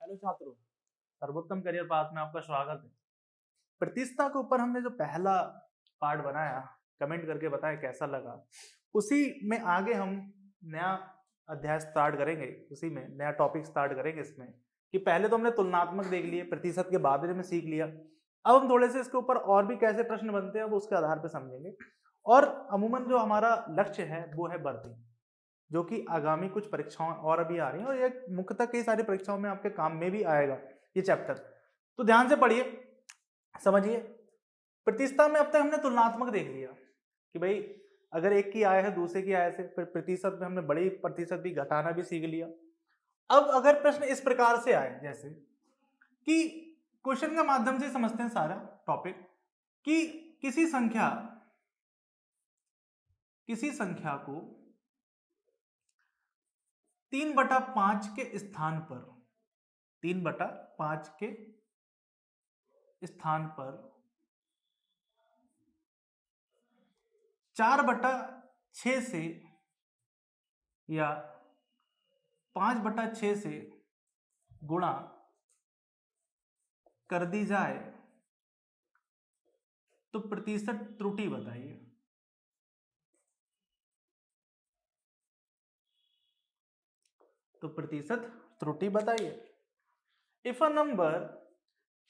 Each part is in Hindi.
हेलो छात्रों, सर्वोत्तम करियर पाथ में आपका स्वागत है। प्रतिष्ठा के ऊपर हमने जो पहला पार्ट बनाया, कमेंट करके बताएं कैसा लगा। उसी में आगे हम नया अध्याय स्टार्ट करेंगे, उसी में नया टॉपिक स्टार्ट करेंगे इसमें कि पहले तो हमने तुलनात्मक देख लिए, प्रतिशत के बारे में सीख लिया। अब हम थोड़े से इसके ऊपर और भी कैसे प्रश्न बनते हैं वो उसके आधार पर समझेंगे। और अमूमन जो हमारा लक्ष्य है वो है भर्ती, जो कि आगामी कुछ परीक्षाओं और अभी आ रही हैं और ये मुख्यतः कई सारी परीक्षाओं में आपके काम में भी आएगा ये चैप्टर। तो ध्यान से पढ़िए, समझिए। प्रतिशत में अब तक हमने तुलनात्मक देख लिया कि भाई अगर एक की आय है दूसरे की आय से, फिर प्रतिशत में हमने बड़ी प्रतिशत भी घटाना भी सीख लिया। अब अगर प्रश्न इस प्रकार से आए, जैसे कि क्वेश्चन के माध्यम से समझते हैं सारा टॉपिक कि किसी संख्या को 3/5 के स्थान पर 3/5 के स्थान पर 4/6 से या 5/6 से गुणा कर दी जाए तो प्रतिशत त्रुटि बताइए। तो प्रतिशत त्रुटि बताइए। If a number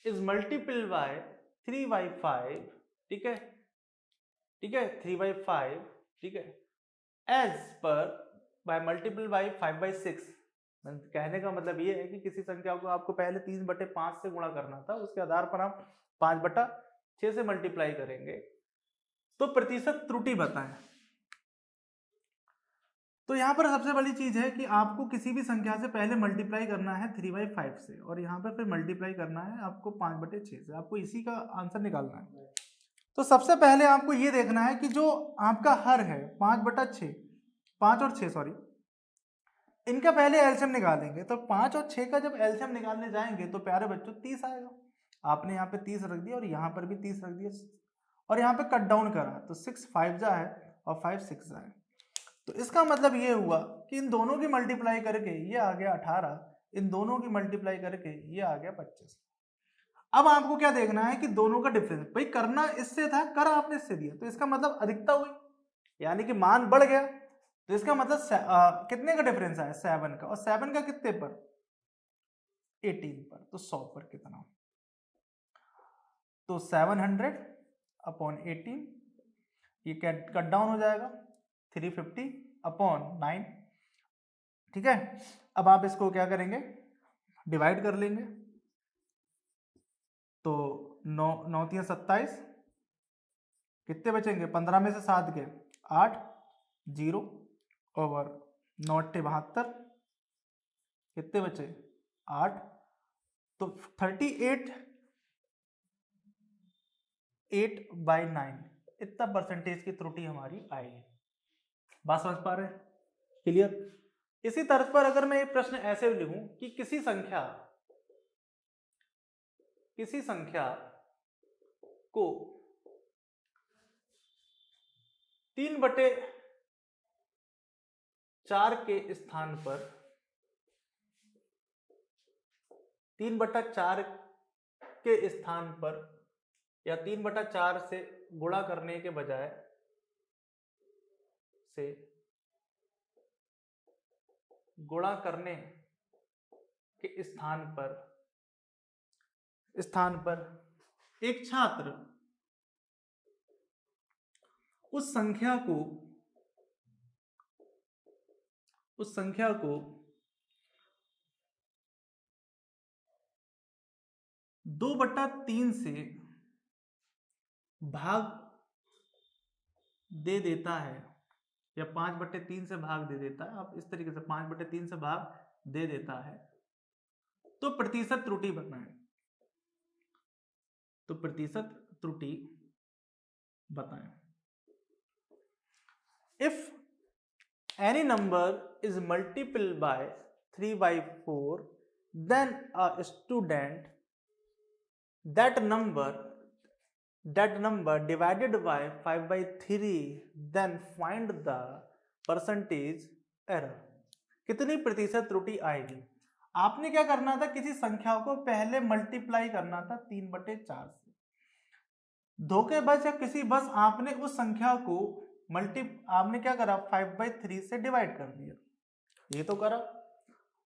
is multiple bye 3/5, ठीक है, 3/5, ठीक है, as per bye multiple bye 5/6। कहने का मतलब ये है कि किसी संख्या को आपको पहले 3/5 से गुणा करना था, उसके आधार पर आप 5/6 से मल्टीप्लाई करेंगे तो प्रतिशत त्रुटि बताएं। तो यहाँ पर सबसे बड़ी चीज है कि आपको किसी भी संख्या से पहले मल्टीप्लाई करना है 3/5 से, और यहाँ पर फिर मल्टीप्लाई करना है आपको 5/6 से। आपको इसी का आंसर निकालना है। तो सबसे पहले आपको ये देखना है कि जो आपका हर है 5/6, 5 और 6 सॉरी, इनका पहले एलसीएम निकालेंगे। तो 5 और 6 का जब एलसीएम निकालने जाएंगे तो प्यारे बच्चों 30 आएगा। आपने यहाँ पे 30 रख दिया और यहाँ पर भी 30 रख दिया और यहाँ पे कट डाउन करा तो 6 5 जा है और 5 6 जा है। तो इसका मतलब ये हुआ कि इन दोनों की मल्टीप्लाई करके ये आ गया 18, इन दोनों की मल्टीप्लाई करके ये आ गया 25। अब आपको क्या देखना है कि दोनों का डिफरेंस, भाई करना इससे था, कर आपने इससे दिया, तो इसका मतलब अधिकता हुई, यानी कि मान बढ़ गया। तो इसका मतलब कितने का डिफरेंस आया? 7 का। और 7 का कितने पर? 18 पर। तो 100 पर कितना? तो 700/18, ये कट डाउन हो जाएगा 350/9, ठीक है। अब आप इसको क्या करेंगे? डिवाइड कर लेंगे। तो 9 9 3 27, कितने बचेंगे? 15 में से 7 गए 8, 0 ओवर 9 72, कितने बचे? 8। तो 38/9 इतना परसेंटेज की त्रुटि हमारी आएगी। बात समझ पा रहे हैं? क्लियर? इसी तर्ज पर अगर मैं एक प्रश्न ऐसे लिखूं कि किसी संख्या को 3/4 के स्थान पर 3/4 के स्थान पर या 3/4 से गुणा करने के बजाय से गुणा करने के स्थान पर एक छात्र उस संख्या को 2/3 से भाग दे देता है या 5/3 से भाग दे देता है, आप इस तरीके से 5/3 से भाग दे देता है, तो प्रतिशत त्रुटि बताएं। तो प्रतिशत त्रुटि बताएं। If any number is multiple by 3/4, then a student that number divided by 5/3, then find the percentage error। कितनी प्रतिशत त्रुटि आएगी? आपने क्या करना था, किसी संख्या को पहले मल्टीप्लाई करना था 3/4 से। धोखेबाज या किसी बस आपने उस संख्या को आपने क्या करा, 5/3 से डिवाइड कर दिया, ये तो करा।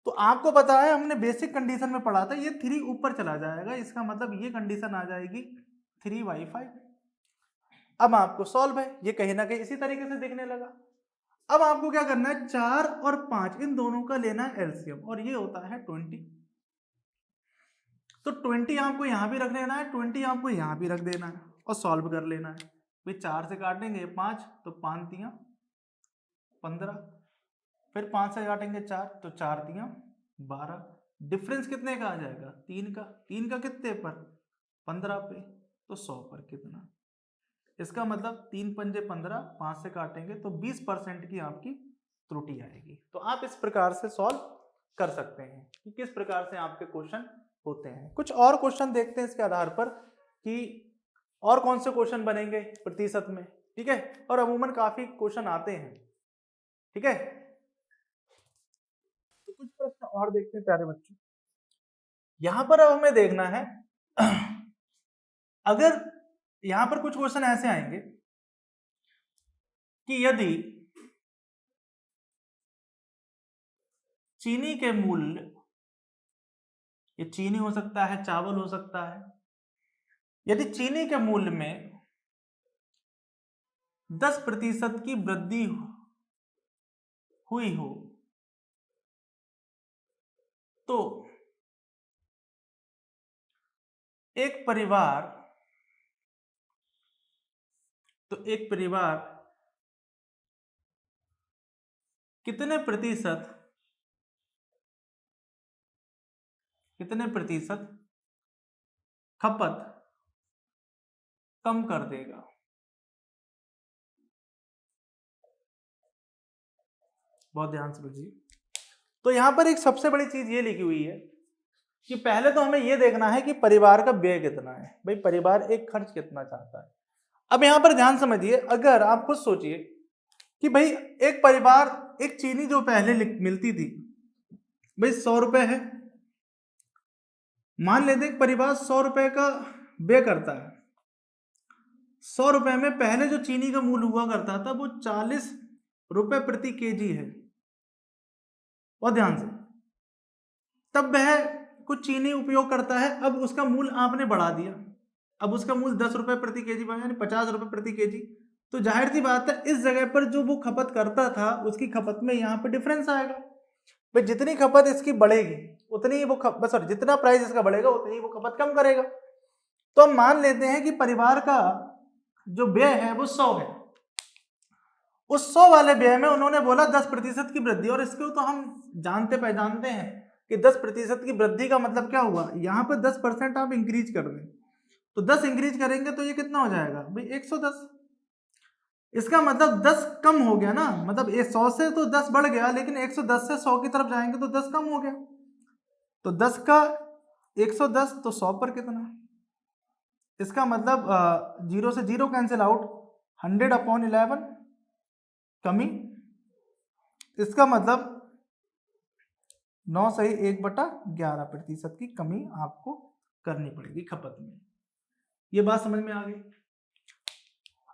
तो आपको पता है हमने बेसिक कंडीशन में पढ़ा था, ये 3 ऊपर चला जाएगा, इसका मतलब ये कंडीशन आ जाएगी 3/5। अब आपको सॉल्व है, ये कहीं ना कहीं इसी तरीके से दिखने लगा। अब आपको क्या करना है, 4 और 5 इन दोनों का लेना है एलसीएम, और ये होता है 20। तो 20 आपको यहां भी रख देना है, 20 आपको यहां भी रख देना है और सॉल्व कर लेना है। भाई 4 से काटेंगे 5 तो 5 तियां 15, फिर 5 से काटेंगे 4 तो 4 तियां 12। डिफरेंस कितने का आ जाएगा, 3 का। 3 का कितने पर, 15 पे, तो 100 पर कितना। इसका मतलब 3 पंजे 15, 5 से काटेंगे तो 20% की आपकी त्रुटि आएगी। तो आप इस प्रकार से सॉल्व कर सकते हैं कि किस प्रकार से आपके क्वेश्चन होते हैं। कुछ और क्वेश्चन देखते हैं इसके आधार पर कि और कौन से क्वेश्चन बनेंगे प्रतिशत में, ठीक है। और अमूमन काफी क्वेश्चन आते हैं, ठीक है। तो कुछ प्रश्न और देखते हैं प्यारे बच्चों। यहां पर अब हमें देखना है अगर यहां पर कुछ क्वेश्चन ऐसे आएंगे कि यदि चीनी के मूल्य, ये चीनी हो सकता है, चावल हो सकता है, यदि चीनी के मूल्य में 10% की वृद्धि हुई हो तो एक परिवार कितने प्रतिशत खपत कम कर देगा। बहुत ध्यान से बुझिए। तो यहां पर एक सबसे बड़ी चीज ये लिखी हुई है कि पहले तो हमें यह देखना है कि परिवार का व्यय कितना है। भाई परिवार एक खर्च कितना चाहता है। अब यहां पर ध्यान समझिए, अगर आप खुद सोचिए कि भाई एक परिवार, एक चीनी जो पहले मिलती थी भाई 100 रुपए है, मान लेते हैं परिवार 100 रुपए का व्यय करता है। 100 रुपए में पहले जो चीनी का मूल्य हुआ करता था वो 40 रुपए प्रति केजी है। और ध्यान से, तब वह कुछ चीनी उपयोग करता है, अब उसका मूल्य आपने बढ़ा दिया, अब उसका मूल्य 10 रुपए प्रति केजी बना, यानी 50 रुपए प्रति केजी। तो जाहिर सी बात है इस जगह पर जो वो खपत करता था उसकी खपत में यहाँ पर डिफरेंस आएगा। भाई जितनी खपत इसकी बढ़ेगी उतनी ही वो सॉरी जितना प्राइस इसका बढ़ेगा उतनी ही वो खपत कम करेगा। तो हम मान लेते हैं कि परिवार का जो व्यय है वो 100 है। उस 100 वाले व्यय में उन्होंने बोला 10% की वृद्धि, और इसको तो हम पहचानते हैं कि 10% की वृद्धि का मतलब क्या हुआ, यहाँ पर 10% आप इंक्रीज कर दें तो 10 इंक्रीज करेंगे तो ये कितना हो जाएगा भाई 110। इसका मतलब 10 कम हो गया ना, मतलब 100 से तो 10 बढ़ गया, लेकिन 110 से 100 की तरफ जाएंगे तो 10 कम हो गया। तो 10 का 110 तो 100 पर कितना, इसका मतलब 0 से 0 कैंसिल आउट, 100/11 कमी। इसका मतलब 9 सही 1/11% की कमी आपको करनी पड़ेगी खपत में। ये बात समझ में आ गई।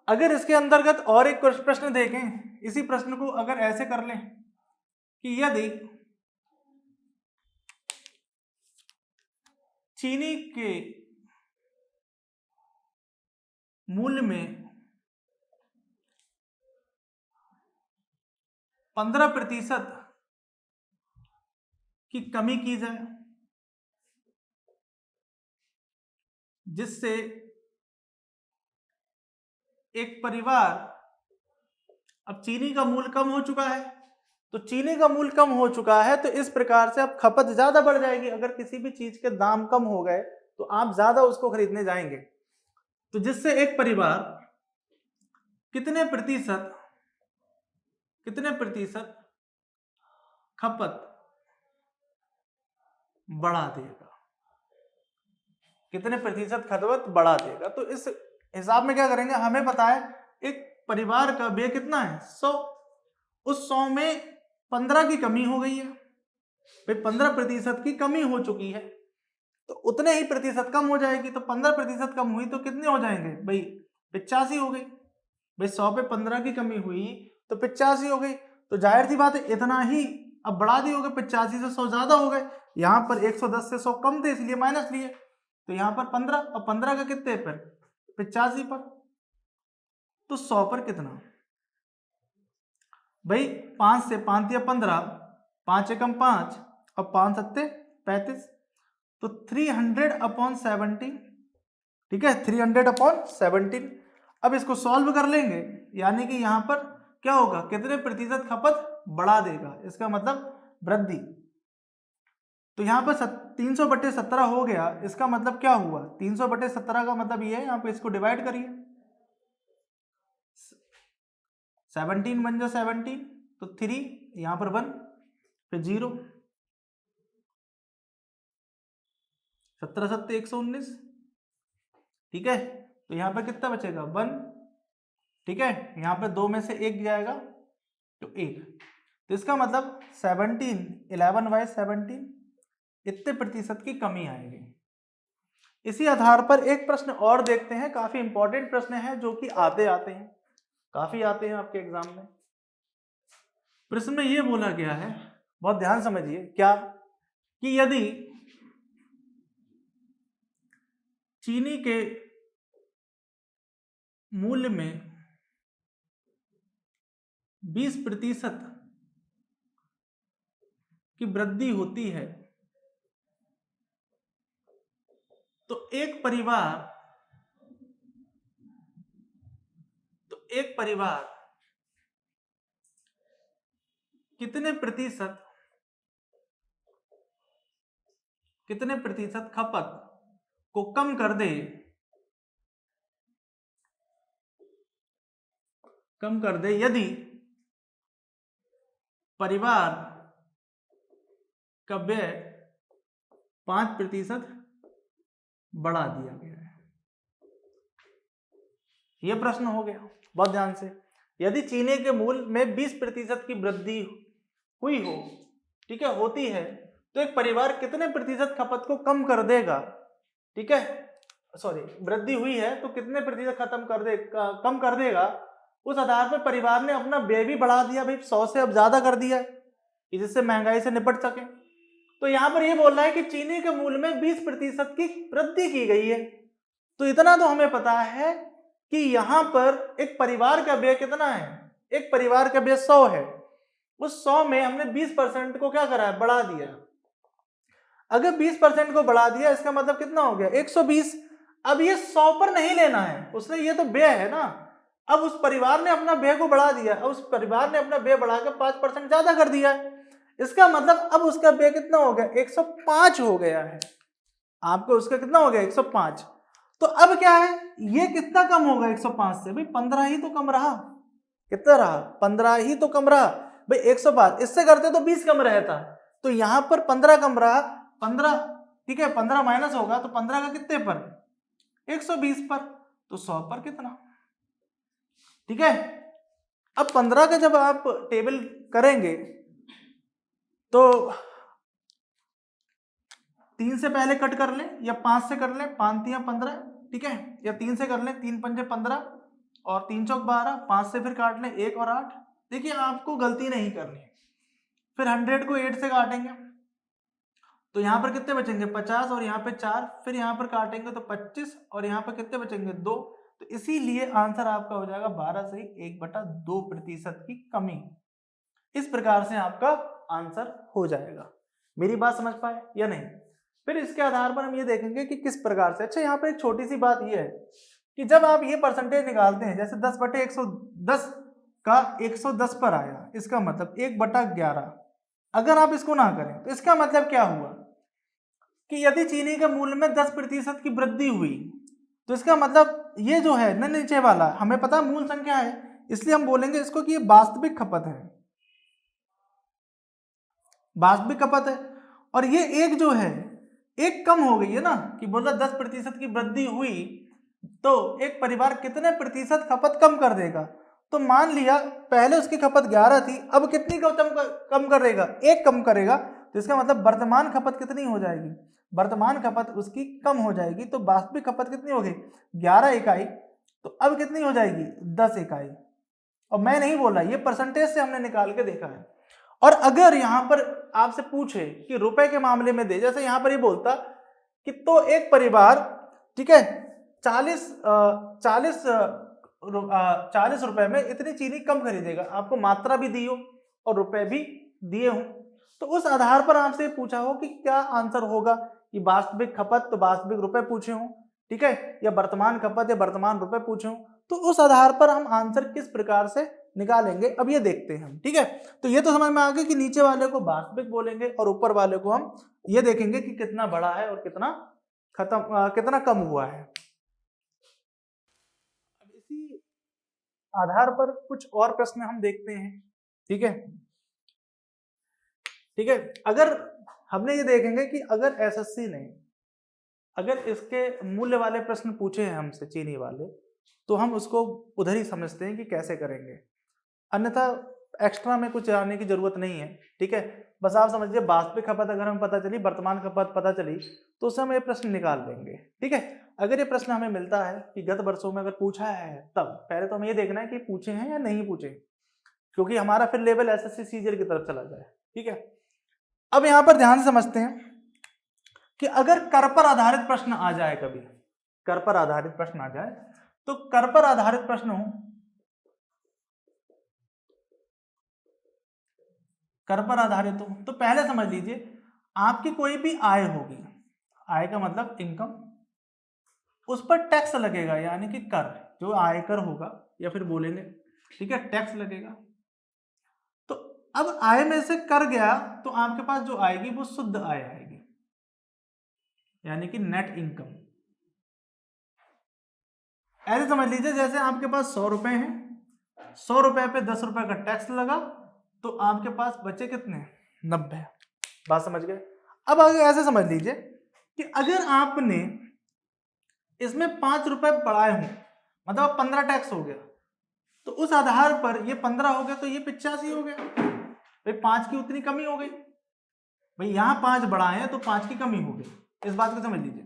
अगर इसके अंतर्गत और एक प्रश्न देखें, इसी प्रश्न को अगर ऐसे कर लें कि यदि चीनी के मूल्य में 15% की कमी की जाए, जिससे एक परिवार, अब चीनी का मूल्य कम हो चुका है, तो चीनी का मूल्य कम हो चुका है तो इस प्रकार से अब खपत ज्यादा बढ़ जाएगी। अगर किसी भी चीज के दाम कम हो गए तो आप ज्यादा उसको खरीदने जाएंगे, तो जिससे एक परिवार कितने प्रतिशत खपत बढ़ा देगा, कितने प्रतिशत खपत बढ़ा देगा। तो इस हिसाब में क्या करेंगे, हमें पता है एक परिवार का व्यय कितना है 100, उस 100 में 15 की कमी हो गई है, भाई 15% की कमी हो चुकी है, तो उतने ही प्रतिशत कम हो जाएगी। तो 15% कम हुई तो कितने हो जाएंगे भाई, 85 हो गई। भाई 100 पे 15 की कमी हुई तो 85 हो गई। तो जाहिर सी बात है इतना ही अब बढ़ा दी होगा, 85 से 100 ज्यादा हो गए। यहाँ पर 110 से 100 कम थे इसलिए माइनस लिए, तो यहाँ पर 15, और 15 का कितने पर, 85 पर। तो 100 पर कितना भाई, 5 से 5 या 15, 5 एकम 5 और 5 सत्ते 35, तो 300/17, ठीक है, 300/17। अब इसको सॉल्व कर लेंगे, यानी कि यहां पर क्या होगा, कितने प्रतिशत खपत बढ़ा देगा, इसका मतलब वृद्धि। तो यहां पर 300/17 हो गया, इसका मतलब क्या हुआ, 300/17 का मतलब ये है, यहां पे इसको डिवाइड करिए, 17 बन जाए 17, तो 3 यहां पर 1, फिर 0, 17 सत्ते 119, ठीक है। तो यहां पर कितना बचेगा 1, ठीक है, यहां पर 2 में से 1 जाएगा तो 1, तो इसका मतलब 17, 11/17 इतने प्रतिशत की कमी आएगी। इसी आधार पर एक प्रश्न और देखते हैं, काफी इंपॉर्टेंट प्रश्न है जो कि आते हैं, काफी आते हैं आपके एग्जाम में। प्रश्न में यह बोला गया है, बहुत ध्यान समझिए, क्या कि यदि चीनी के मूल्य में 20% की वृद्धि होती है तो एक परिवार कितने प्रतिशत खपत को कम कर दे यदि परिवार का व्यय 5% बढ़ा दिया गया है। यह प्रश्न हो गया, बहुत ध्यान से। यदि चीनी के मूल्य में 20% की वृद्धि हुई हो, ठीक है, होती है, तो एक परिवार कितने प्रतिशत खपत को कम कर देगा, ठीक है, सॉरी, वृद्धि हुई है तो कितने प्रतिशत कम कर देगा। उस आधार पर परिवार ने अपना व्यय भी बढ़ा दिया, भाई 100 से अब ज्यादा कर दिया है जिससे महंगाई से निपट सके। तो यहां पर यह बोल रहा है कि चीनी के मूल्य में 20% की वृद्धि की गई है। तो इतना तो हमें पता है कि यहां पर एक परिवार का व्यय कितना है, एक परिवार का व्यय 100 है, उस 100 में हमने 20% को क्या करा है, बढ़ा दिया। अगर 20% को बढ़ा दिया इसका मतलब कितना हो गया, 120। अब ये 100 पर नहीं लेना है उसने, ये तो व्यय है ना। अब उस परिवार ने अपना व्यय को बढ़ा दिया, अब उस परिवार ने अपना व्यय बढ़ाकर 5% ज्यादा कर दिया है, इसका मतलब अब उसका व्यय कितना हो गया, 105 हो गया है। आपको उसका कितना हो गया, 105। तो अब क्या है, ये कितना कम होगा 105 से, भाई 15 ही तो कम रहा, कितना रहा, 15 ही तो कम रहा भाई। 105 इससे करते तो 20 कम रहता, तो यहां पर 15 कम रहा, 15, ठीक है, 15 माइनस होगा तो 15 का कितने पर, 120 पर, तो 100 पर कितना, ठीक है। अब 15 का जब आप टेबल करेंगे तो 3 से पहले कट कर लें या 5 से कर लें, 5 या 15, ठीक है, या 3 से कर लें, 3 पंजे 15 और 3 चौक 12, 5 से फिर काट लें 1 और 8। देखिए आपको गलती नहीं करनी है, फिर 100 को 8 से काटेंगे तो यहां पर कितने बचेंगे, 50, और यहाँ पे 4, फिर यहाँ पर काटेंगे तो 25, और यहाँ पर कितने बचेंगे, 2। तो इसीलिए आंसर आपका हो जाएगा 12 से 1/2% की कमी। इस प्रकार से आपका आंसर हो जाएगा। मेरी बात समझ पाए या नहीं। फिर इसके आधार पर हम ये देखेंगे कि किस प्रकार से। अच्छा, यहाँ पर एक छोटी सी बात ये है कि जब आप ये परसेंटेज निकालते हैं, जैसे 10/110 का 110 पर आया, इसका मतलब 1/11। अगर आप इसको ना करें तो इसका मतलब क्या हुआ कि यदि चीनी के मूल्य में 10% की वृद्धि हुई तो इसका मतलब ये जो है ना नीचे वाला, हमें पता मूल संख्या है, इसलिए हम बोलेंगे इसको कि ये वास्तविक खपत है, वास्तविक खपत है। और ये एक जो है एक कम हो गई है ना, कि बोला 10% की वृद्धि हुई तो एक परिवार कितने प्रतिशत खपत कम कर देगा। तो मान लिया पहले उसकी खपत 11 थी, अब कितनी कम करेगा, 1 कम करेगा, तो इसका मतलब वर्तमान खपत कितनी हो जाएगी, वर्तमान खपत उसकी कम हो जाएगी, तो वास्तविक खपत कितनी हो गई 11 इकाई, तो अब कितनी हो जाएगी 10 इकाई। और मैं नहीं बोला, ये परसेंटेज से हमने निकाल के देखा है। और अगर यहाँ पर आपसे पूछे कि रुपए के मामले में दे, जैसे यहाँ पर ये बोलता कि तो एक परिवार, ठीक है, 40 रुपए में इतनी चीनी कम खरीदेगा, आपको मात्रा भी दी हो और रुपए भी दिए हो, तो उस आधार पर आपसे पूछा हो कि क्या आंसर होगा, कि वास्तविक खपत तो वास्तविक रुपए पूछे हो, ठीक है, या वर्तमान खपत या वर्तमान रुपए पूछे हो, तो उस आधार पर हम आंसर किस प्रकार से निकालेंगे अब ये देखते हैं हम, ठीक है। तो ये तो समझ में आ गया कि नीचे वाले को वास्तविक बोलेंगे और ऊपर वाले को हम ये देखेंगे कि कितना बड़ा है और कितना कम हुआ है। अब इसी आधार पर कुछ और प्रश्न हम देखते हैं, ठीक है, ठीक है। अगर हमने ये देखेंगे कि अगर एसएससी ने अगर इसके मूल्य वाले प्रश्न पूछे हैं हमसे चीनी वाले, तो हम उसको उधर ही समझते हैं कि कैसे करेंगे, अन्यथा एक्स्ट्रा में कुछ जानने की जरूरत नहीं है, ठीक है। बस आप समझिए वास्तविक खपत अगर हमें पता चली, वर्तमान खपत पता चली, तो उससे हम ये प्रश्न निकाल लेंगे, ठीक है। अगर ये प्रश्न हमें मिलता है कि गत वर्षों में अगर पूछा है, तब पहले तो हमें ये देखना है कि पूछे हैं या नहीं पूछे, क्योंकि हमारा फिर लेवल एसएससी सीजीएल की तरफ चला जाए, ठीक है। अब यहां पर ध्यान से समझते हैं कि अगर कर पर आधारित प्रश्न आ जाए, कभी कर पर आधारित प्रश्न आ जाए, तो कर पर आधारित प्रश्न हो, कर पर आधारित हो, तो पहले समझ लीजिए आपकी कोई भी आय होगी, आय का मतलब इनकम, उस पर टैक्स लगेगा, यानी कि कर, जो आयकर होगा या फिर बोलेंगे, ठीक है, टैक्स लगेगा। तो अब आय में से कर गया तो आपके पास जो आएगी वो शुद्ध आय आएगी, यानी कि नेट इनकम। ऐसे समझ लीजिए जैसे आपके पास 100 रुपए हैं, 100 रुपए पे 10 रुपए का टैक्स लगा, तो आपके पास बचे कितने 90। बात समझ गए। अब आगे ऐसे समझ लीजिए कि अगर आपने इसमें 5 रुपए बढ़ाए हों, मतलब 15 टैक्स हो गया, तो उस आधार पर ये 15 हो गया तो ये 85 हो गया, भाई 5 की उतनी कमी हो गई, भाई यहां 5 बढ़ाए हैं तो 5 की कमी हो गई, इस बात को समझ लीजिए।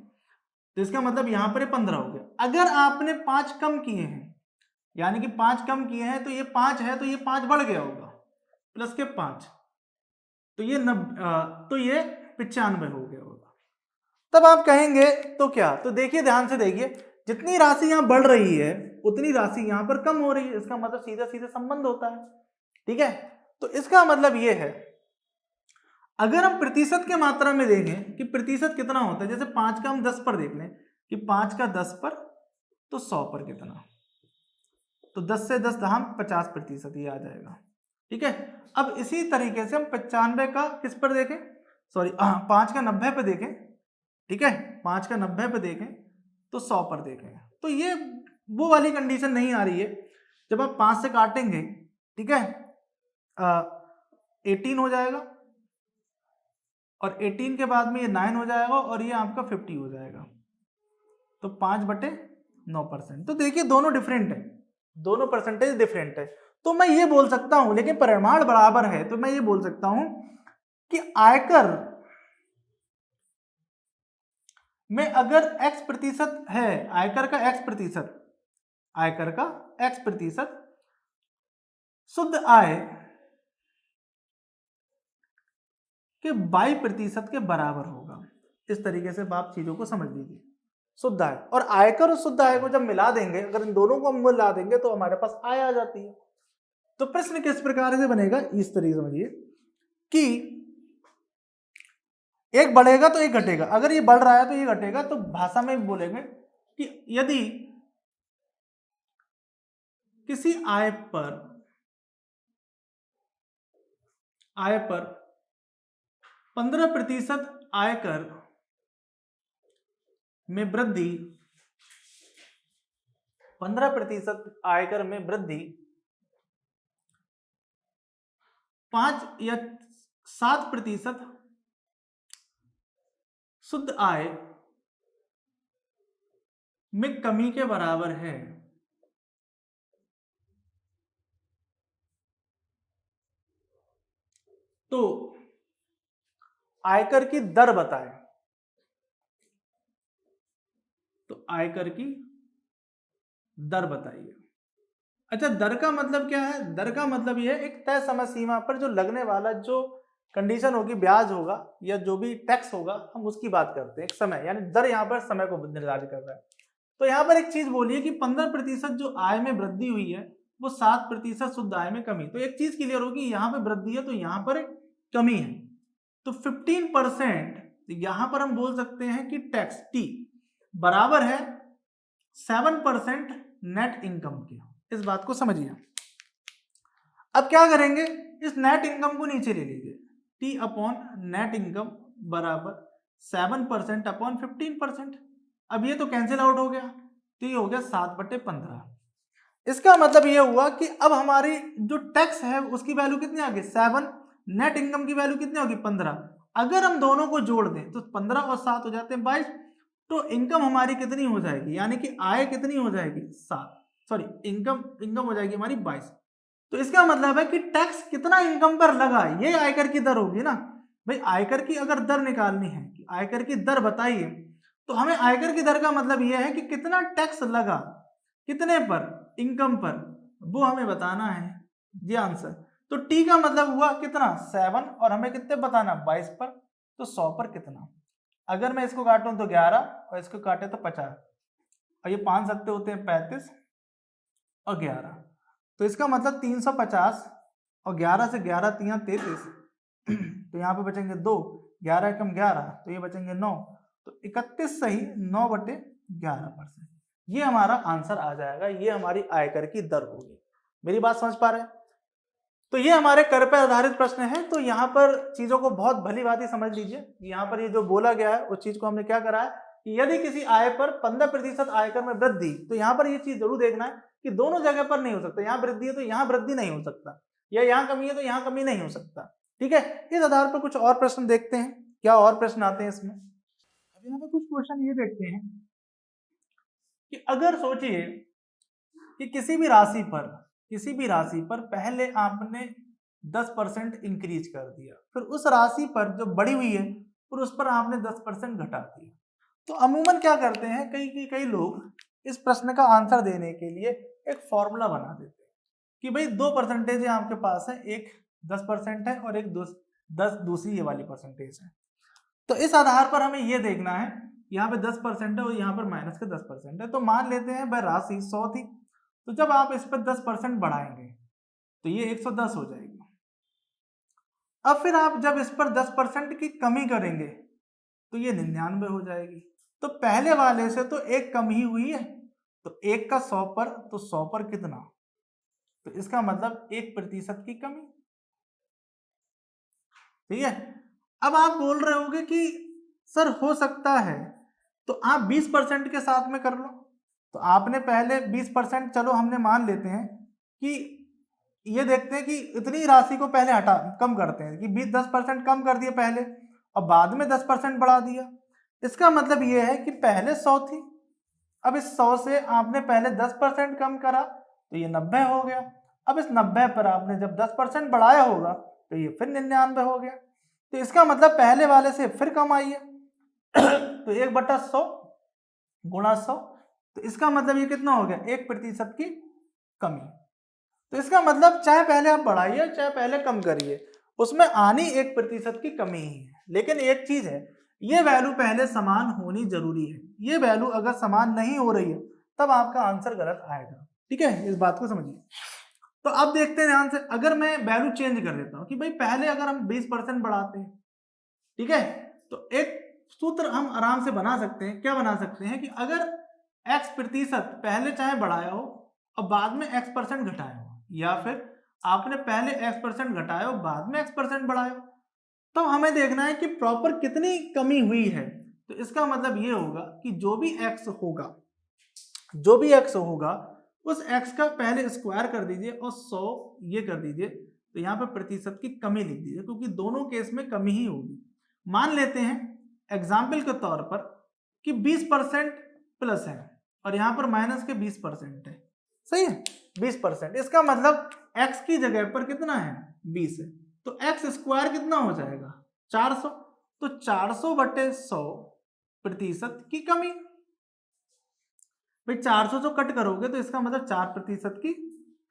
तो इसका मतलब यहां पर 15 हो गया। अगर आपने 5 कम किए हैं, यानी कि 5 कम किए हैं, तो ये 5 है तो ये 5 बढ़ गया होगा, प्लस के 5, तो ये 95 हो गया होगा। तब आप कहेंगे तो क्या, तो देखिए ध्यान से देखिए, जितनी राशि यहां बढ़ रही है उतनी राशि यहां पर कम हो रही है, इसका मतलब सीधा सीधा संबंध होता है, ठीक है। तो इसका मतलब ये है, अगर हम प्रतिशत के मात्रा में देखें कि प्रतिशत कितना होता है, जैसे 5 का हम 10 पर देख लें कि 5 का 10 पर तो 100 पर कितना, तो 10 से 10 दहाम 50% ये आ जाएगा, ठीक है। अब इसी तरीके से हम 95 का किस पर देखें, सॉरी 5 का 90 पे देखें, ठीक है, 5 का 90 पे देखें तो 100 पर देखें, तो ये वो वाली कंडीशन नहीं आ रही है। जब आप 5 से काटेंगे, ठीक है, 18 हो जाएगा, और 18 के बाद में ये 9 हो जाएगा, और ये आपका 50 हो जाएगा, तो 5/9%। तो देखिए दोनों डिफरेंट है, दोनों परसेंटेज डिफरेंट है। तो मैं ये बोल सकता हूं, लेकिन परिमाण बराबर है, तो मैं ये बोल सकता हूं कि आयकर में अगर x% है, आयकर का x% शुद्ध आय के 22% के बराबर होगा। इस तरीके से आप चीजों को समझ लीजिए, शुद्ध आय और आयकर और शुद्ध आय को जब मिला देंगे, अगर इन दोनों को हम मिला देंगे तो हमारे पास आय आ जाती है। तो प्रश्न किस प्रकार से बनेगा, इस तरीके से समझिए कि एक बढ़ेगा तो एक घटेगा, अगर ये बढ़ रहा है तो ये घटेगा, तो भाषा में बोलेंगे कि यदि किसी आय पर 15% आयकर में वृद्धि 5 या 7% शुद्ध आय में कमी के बराबर है, तो आयकर की दर बताए, तो आयकर की दर बताइए। अच्छा, दर का मतलब क्या है? दर का मतलब यह है एक तय समय सीमा पर जो लगने वाला जो कंडीशन होगी, ब्याज होगा या जो भी टैक्स होगा, हम उसकी बात करते हैं। एक समय, यानी दर यहाँ पर समय को निर्धारित कर रहा है। तो यहाँ पर एक चीज बोलिए कि 15% जो आय में वृद्धि हुई है वो 7% शुद्ध आय में कमी। तो एक चीज क्लियर होगी, यहाँ पे वृद्धि है तो यहाँ पर एक कमी है। तो 15% यहाँ पर हम बोल सकते हैं कि टैक्स टी बराबर है 7% नेट इनकम के। इस बात को समझिए। अब क्या करेंगे, इस नेट इनकम को नीचे ले लीजिए, टी अपॉन नेट इनकम बराबर 7% अपॉन 15%। अब ये तो कैंसिल आउट हो गया, तो ये हो गया 7/15। इसका मतलब ये हुआ कि अब हमारी जो टैक्स है उसकी वैल्यू कितनी आ गई 7, नेट इनकम की वैल्यू कितनी होगी 15। अगर हम दोनों को जोड़ दें तो 15 और 7 हो जाते हैं 22। तो इनकम हमारी कितनी हो जाएगी, यानी कि आय कितनी हो जाएगी 7, सॉरी इनकम हो जाएगी हमारी 22। तो इसका मतलब है कि टैक्स कितना इनकम पर लगा, ये आयकर की दर होगी ना भाई। आयकर की अगर दर निकालनी है कि आयकर की दर बताइए, तो हमें आयकर की दर का मतलब यह है कि कितना टैक्स लगा, कितने पर, इनकम पर, वो हमें बताना है। ये आंसर। तो टी का मतलब हुआ कितना 7 और हमें कितने बताना 22 पर, तो 100 पर कितना। अगर मैं इसको काटूं तो 11 और इसको काटे तो 50, और ये 5 सत्ते होते हैं 35 और 11, तो इसका मतलब 350 और 11 से 11 3 33, तो यहाँ पे बचेंगे 2, 11 कम 11 तो ये बचेंगे 9, तो 31 सही 9/11%। ये हमारा आंसर आ जाएगा, ये हमारी आयकर की दर होगी। मेरी बात समझ पा रहे हैं? तो ये हमारे कर पर आधारित प्रश्न है। तो यहाँ पर चीजों को बहुत भली भांति समझ लीजिए। यहाँ पर ये जो बोला गया है उस चीज को हमने क्या करा है कि यदि किसी आय पर 15% आयकर में वृद्धि, तो यहाँ पर ये चीज जरूर देखना है कि दोनों जगह पर नहीं हो सकता। यहाँ वृद्धि है तो यहाँ वृद्धि नहीं हो सकता, या यहाँ कमी है तो यहाँ कमी नहीं हो सकता। ठीक है, इस आधार पर कुछ और प्रश्न देखते हैं, क्या और प्रश्न आते हैं इसमें। अब यहाँ पर कुछ क्वेश्चन ये देखते हैं कि अगर सोचिए कि किसी भी राशि पर पहले आपने 10% इंक्रीज कर दिया, फिर उस राशि पर जो बढ़ी हुई है फिर उस पर आपने 10% घटा दिया। तो अमूमन क्या करते हैं कई लोग इस प्रश्न का आंसर देने के लिए एक फॉर्मूला बना देते हैं कि भाई 2 परसेंटेज आपके पास है, एक 10% है और एक 10 दूसरी ये वाली परसेंटेज है। तो इस आधार पर हमें ये देखना है, यहाँ पे 10% है और यहाँ पर माइनस के 10% है। तो मान लेते हैं भाई राशि 100 थी, तो जब आप इस पर 10% बढ़ाएंगे तो ये 110 हो जाएगी। अब फिर आप जब इस पर 10% की कमी करेंगे तो ये 99 हो जाएगी। तो पहले वाले से तो एक कम ही हुई है, तो 1 का 100 पर, तो 100 पर कितना, तो इसका मतलब 1% की कमी। ठीक है, अब आप बोल रहे होंगे कि सर हो सकता है, तो आप 20% के साथ में कर लो। तो आपने पहले 20%, चलो हमने मान लेते हैं कि ये देखते हैं कि इतनी राशि को पहले कम करते हैं कि 10% कम कर दिए पहले और बाद में 10% बढ़ा दिया। इसका मतलब ये है कि पहले 100 थी, अब इस 100 से आपने पहले 10% कम करा तो ये 90 हो गया। अब इस 90 पर आपने जब 10% बढ़ाया होगा तो ये फिर 99 हो गया। तो इसका मतलब पहले वाले से फिर कम आई है तो 1/100 गुणा 100, तो इसका मतलब ये कितना हो गया 1% की कमी। तो इसका मतलब चाहे पहले आप बढ़ाइए चाहे पहले कम करिए, उसमें आनी 1% की कमी ही है। लेकिन एक चीज है, ये वैल्यू पहले समान होनी जरूरी है। ये वैल्यू अगर समान नहीं हो रही है तब आपका आंसर गलत आएगा। ठीक है, इस बात को समझिए। तो अब देखते हैं ध्यान से, अगर मैं वैल्यू चेंज कर देता हूं कि भाई पहले अगर हम 20% बढ़ाते हैं, ठीक है, तो एक सूत्र हम आराम से बना सकते हैं। क्या बना सकते हैं कि अगर x% पहले चाहे बढ़ाया हो और बाद में x% घटाया हो, या फिर आपने पहले x% घटाया हो बाद में x% बढ़ाया हो, तो हमें देखना है कि प्रॉपर कितनी कमी हुई है। तो इसका मतलब ये होगा कि जो भी x होगा उस x का पहले स्क्वायर कर दीजिए और 100 ये कर दीजिए, तो यहाँ पे प्रतिशत की कमी लिख दीजिए, क्योंकि दोनों केस में कमी ही होगी। मान लेते हैं एग्जाम्पल के तौर पर कि 20% प्लस है और यहाँ पर माइनस के 20% है, सही है 20%। इसका मतलब x की जगह पर कितना है 20 है, तो x स्क्वायर कितना हो जाएगा 400, तो 400/100% की कमी। भाई 400 जो कट करोगे तो इसका मतलब 4% की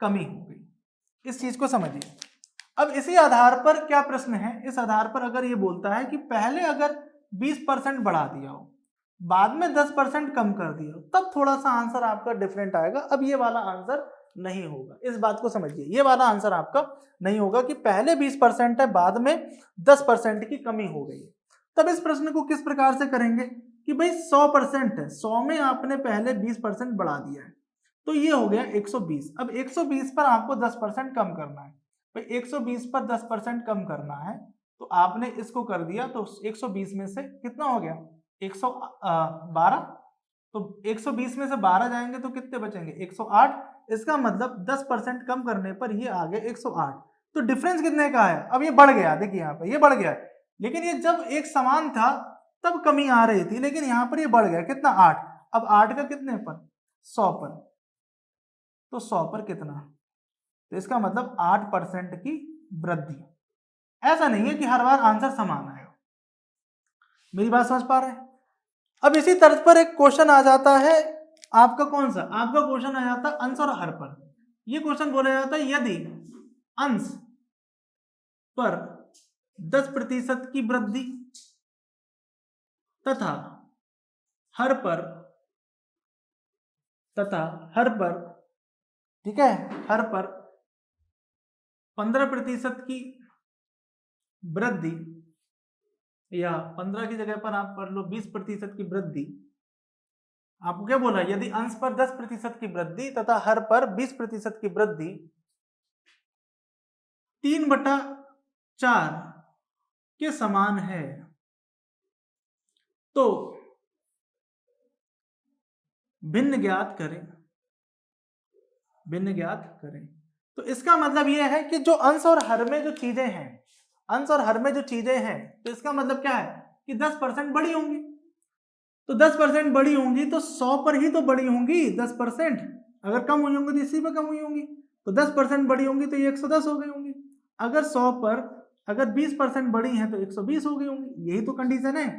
कमी हो गई। इस चीज को समझिए। अब इसी आधार पर क्या प्रश्न है, इस आधार पर अगर ये बोलता है कि पहले अगर 20% बढ़ा दिया हो, बाद में 10% कम कर दिया हो, तब थोड़ा सा आंसर आपका डिफरेंट आएगा। अब ये वाला आंसर नहीं होगा, इस बात को समझिए। ये वाला आंसर आपका नहीं होगा कि पहले 20% है, बाद में 10% की कमी हो गई। तब इस प्रश्न को किस प्रकार से करेंगे कि भाई 100% है, 100 में आपने पहले 20% बढ़ा दिया है, तो ये हो गया 120। अब 120 पर आपको 10% कम करना है। 120 पर 10% कम करना है, तो आपने इसको कर दिया, तो 120 में से कितना हो गया 112। तो 120 में से 12 जाएंगे तो कितने बचेंगे 108। इसका मतलब 10% कम करने पर ये आ गया 108। तो डिफरेंस कितने का है, अब ये बढ़ गया, देखिए यहाँ पे ये बढ़ गया, लेकिन ये जब एक समान था तब कमी आ रही थी, लेकिन यहाँ पर ये बढ़ गया कितना 8। अब 8 का कितने पर 100 पर, तो 100 पर कितना, तो इसका मतलब 8% की वृद्धि। ऐसा नहीं है कि हर बार आंसर समान आएगा। मेरी बात समझ पा रहे हैं। अब इसी तर्ज पर एक क्वेश्चन आ जाता है आपका, कौन सा, आपका क्वेश्चन आ जाता है अंश और हर पर। यह क्वेश्चन बोला जाता है यदि अंश पर 10% की वृद्धि तथा हर पर ठीक है, हर पर 15% की वृद्धि, या 15 की जगह पर आप कर लो 20% की वृद्धि। आपको क्या बोला, यदि अंश पर 10% की वृद्धि तथा हर पर 20% की वृद्धि 3/4 के समान है, तो भिन्न ज्ञात करें। तो इसका मतलब यह है कि जो अंश और हर में जो चीजें हैं, तो इसका मतलब क्या है कि 10% बड़ी होंगी। तो 10% बड़ी होंगी तो 100 पर ही तो बड़ी होंगी 10%। अगर कम हुई होंगी तो इसी पर कम हुई होंगी। तो 10% बड़ी होंगी तो ये 110 हो गई होंगी। अगर 100 पर अगर 20% बड़ी है तो 120 हो गई होंगी। यही तो कंडीशन है।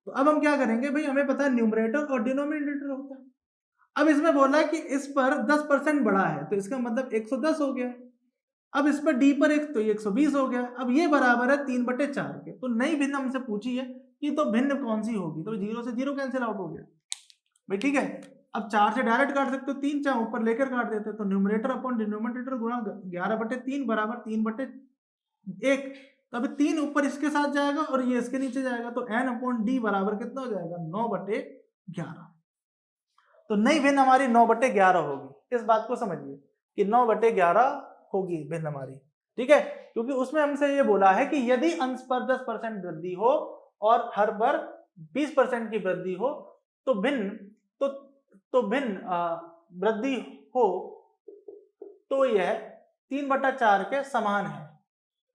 तो अब हम क्या करेंगे भाई, हमें पता है न्यूमरेटर और डिनोमिनेटर होता है। अब इसमें बोला कि इस पर 10% बढ़ा है, तो इसका मतलब 110 हो गया। अब इस पर डी पर एक, तो 120 हो गया। अब ये बराबर है 3/4 के। तो नई भिन्न हमसे पूछी है कि तो भिन्न कौन सी होगी, तो 0 से 0 कैंसिल आउट हो गया भाई, ठीक है। अब 4 से डायरेक्ट काट सकते हो, 3 चाहे ऊपर लेकर काट देते, तो न्यूमरेटर अपॉन डिनोमिनेटर गुणा 11/3 बराबर 3/1। तो अभी 3 ऊपर इसके साथ जाएगा और ये इसके नीचे जाएगा, तो n/d बराबर कितना हो जाएगा 9/11। तो नई भिन्न हमारी 9/11 होगी। इस बात को समझिए कि 9/11 होगी भिन्न हमारी, ठीक है। क्योंकि उसमें हमसे ये बोला है कि यदि अंश पर 10% वृद्धि हो और हर पर 20% की वृद्धि हो, तो भिन्न वृद्धि हो तो यह 3/4 के समान है।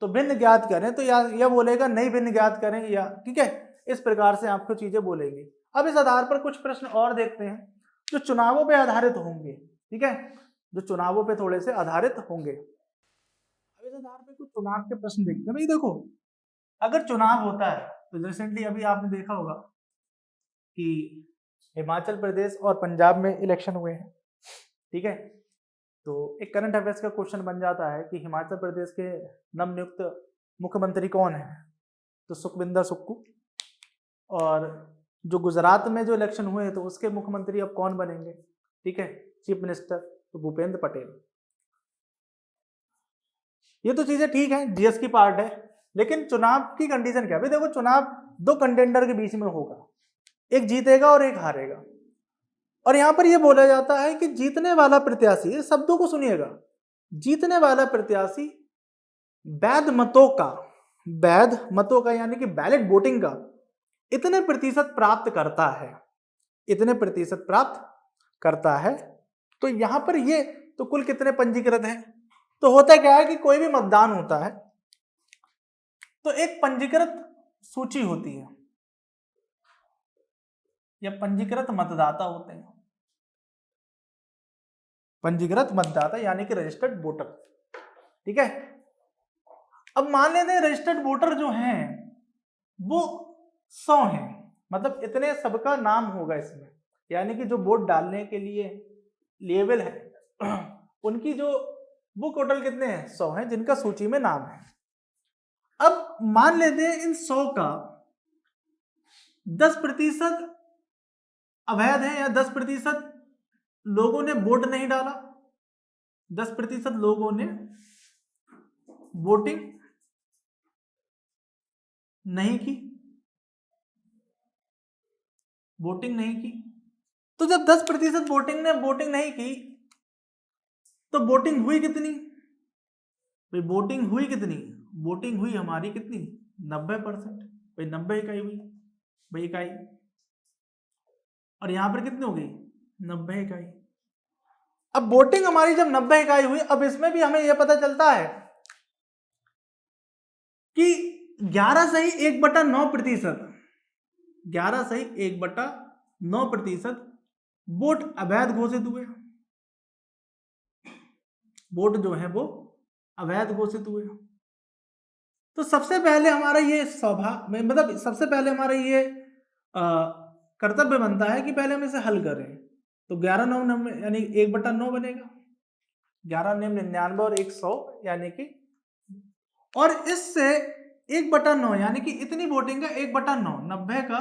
तो भिन्न ज्ञात करें, तो यह बोलेगा नई भिन्न ज्ञात करें, या ठीक है, इस प्रकार से आपको चीजें बोलेंगे। अब इस आधार पर कुछ प्रश्न और देखते हैं जो चुनावों पे आधारित होंगे, ठीक है, जो चुनावों पे थोड़े से आधारित होंगे। अब इस आधार पे कुछ चुनाव के प्रश्न देखते हैं। भाई देखो, अगर चुनाव होता है तो रिसेंटली अभी आपने देखा होगा कि हिमाचल प्रदेश और पंजाब में इलेक्शन हुए हैं, ठीक है। तो एक करंट अफेयर्स का क्वेश्चन बन जाता है कि हिमाचल प्रदेश के नवनियुक्त मुख्यमंत्री कौन है, तो सुखविंदर सुक्खू। और जो गुजरात में जो इलेक्शन हुए तो उसके मुख्यमंत्री अब कौन बनेंगे, ठीक है, चीफ मिनिस्टर, तो भूपेंद्र पटेल। ये तो चीजें ठीक है, जीएस की पार्ट है, लेकिन चुनाव की कंडीशन क्या है। देखो, चुनाव दो कंटेंडर के बीच में होगा, एक जीतेगा और एक हारेगा। और यहां पर यह बोला जाता है कि जीतने वाला प्रत्याशी, शब्दों को सुनिएगा, जीतने वाला प्रत्याशी वैध मतों का यानी कि बैलेट वोटिंग का इतने प्रतिशत प्राप्त करता है। तो यहां पर ये तो कुल कितने पंजीकृत हैं, तो होता क्या है कि कोई भी मतदान होता है तो एक पंजीकृत सूची होती है या पंजीकृत मतदाता होते हैं, पंजीकृत मतदाता यानी कि रजिस्टर्ड वोटर, ठीक है। अब मान लेते हैं रजिस्टर्ड वोटर जो हैं वो 100 हैं, मतलब इतने सबका नाम होगा इसमें, यानी कि जो वोट डालने के लिए लेवल है उनकी जो वो टोटल कितने हैं, 100 हैं जिनका सूची में नाम है। अब मान लेते हैं इन 100 का 10% अवैध है या 10% लोगों ने वोट नहीं डाला, 10% लोगों ने वोटिंग नहीं की, वोटिंग नहीं की। तो जब 10% वोटिंग ने वोटिंग नहीं की तो वोटिंग हुई कितनी भाई, वोटिंग हुई कितनी, वोटिंग हुई हमारी कितनी 90%, भाई 90 इकाई हुई भाई इकाई, और यहां पर कितनी हो गई 90 इकाई। अब वोटिंग हमारी जब 90 इकाई हुई, अब इसमें भी हमें यह पता चलता है कि 11 सही 1/9%, 11 सही 1/9% वोट अवैध घोषित हुए, वोट जो है वो अवैध घोषित हुए। तो सबसे पहले हमारा ये सौभाग्य, मतलब सबसे पहले हमारा ये कर्तव्य बनता है कि पहले हम इसे हल करें। तो 11 9 यानी 1/9 बनेगा, 11 9 99 और 100 यानी कि, और इससे 1/9 यानी कि इतनी वोटिंग का 1/9, 90 का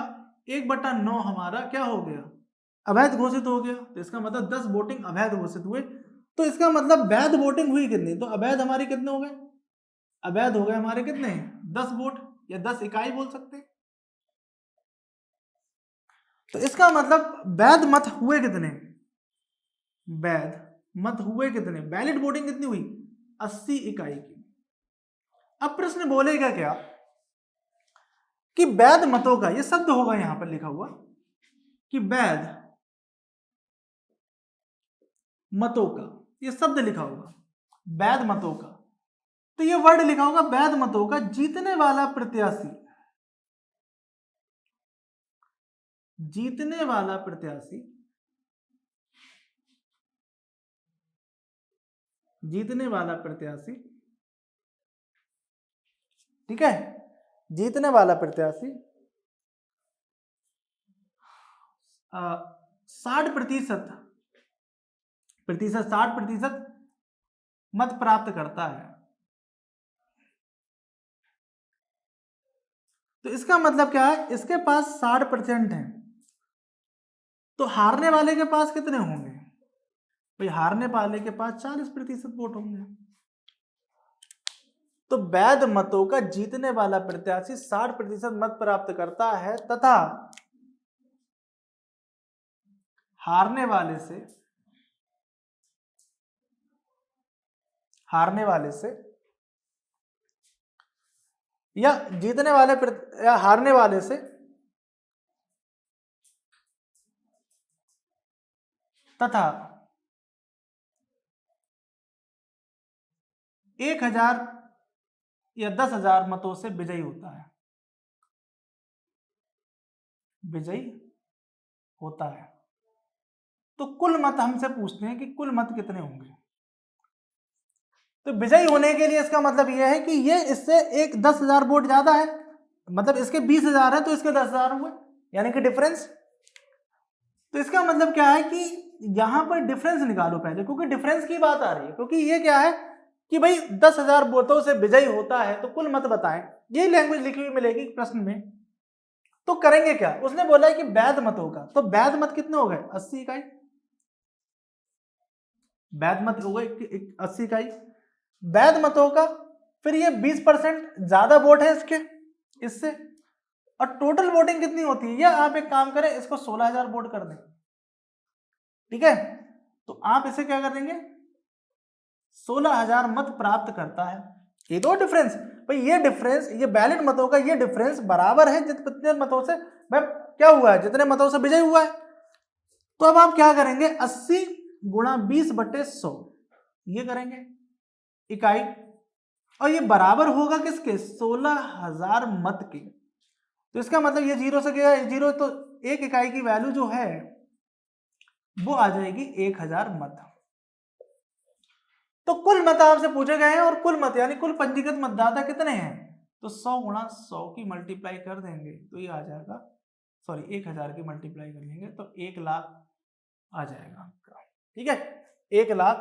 1/9 हमारा क्या हो गया, अवैध घोषित हो गया। तो इसका मतलब 10 वोटिंग अवैध घोषित हुए। तो इसका मतलब वैध वोटिंग हुई कितनी, तो अवैध हमारे कितने हो गए, अवैध हो गए हमारे कितने 10 वोट या 10 इकाई बोल सकते हैं। तो इसका मतलब वैध मत हुए कितने, वैध मत हुए कितने, वैलिड वोटिंग कितनी हुई 80 इकाई की। अब प्रश्न बोलेगा क्या कि वैध मतों का, ये शब्द होगा यहां पर लिखा हुआ कि वैध मतों का, ये शब्द लिखा होगा वैध मतों का, तो ये वर्ड लिखा होगा वैध मतों का जीतने वाला प्रत्याशी, जीतने वाला प्रत्याशी, जीतने वाला प्रत्याशी, ठीक है, जीतने वाला प्रत्याशी 60% 60% मत प्राप्त करता है। तो इसका मतलब क्या है, इसके पास 60% है, तो हारने वाले के पास कितने होंगे भाई, हारने वाले के पास 40% वोट होंगे। तो वैध मतों का जीतने वाला प्रत्याशी 60% मत प्राप्त करता है तथा हारने वाले से, हारने वाले से या जीतने वाले या हारने वाले से तथा 1000 या 10,000 मतों से विजयी होता है, विजयी होता है। तो कुल मत हमसे पूछते हैं कि कुल मत कितने होंगे। तो विजयी होने के लिए इसका मतलब यह है कि ये इससे एक 10,000 वोट ज्यादा है, मतलब इसके 20,000 है तो इसके 10,000 हुए, यानी कि डिफरेंस। तो इसका मतलब क्या है कि यहां पर डिफरेंस निकालो पहले, क्योंकि डिफरेंस की बात आ रही है, क्योंकि ये क्या है कि भाई 10,000 वोटों से विजयी होता है तो कुल मत बताएं, ये लैंग्वेज लिखी हुई मिलेगी प्रश्न में। तो करेंगे क्या, उसने बोला है कि वैध मत होगा, तो वैध मत कितने हो गए 80 इकाई, वैध मत हो गए 80 इकाई वैध मतों का। फिर ये 20% ज्यादा वोट है इसके, इससे, और टोटल वोटिंग कितनी होती है, या आप एक काम करें इसको 16,000 वोट कर दें, ठीक है। तो आप इसे क्या कर देंगे 16,000 मत प्राप्त करता है। ये दो डिफरेंस भाई, ये डिफरेंस, ये वैलिड मतों का ये डिफरेंस बराबर है जितने मतों से भाई क्या हुआ है, जितने मतों से विजय हुआ है। तो अब आप क्या करेंगे 80 गुणा 20/100 ये करेंगे इकाई, और ये बराबर होगा किसके 16,000 मत के। तो इसका मतलब ये जीरो से गया जीरो, तो एक इकाई की वैल्यू जो है वो आ जाएगी 1000 मत। तो कुल मत आपसे पूछे गए हैं, और कुल मत यानी कुल पंजीकृत मतदाता कितने हैं तो 100 गुणा 100 की मल्टीप्लाई कर देंगे तो ये आ जाएगा, सॉरी 1000 की मल्टीप्लाई कर लेंगे तो 1 लाख आ जाएगा आपका। ठीक है, 1 लाख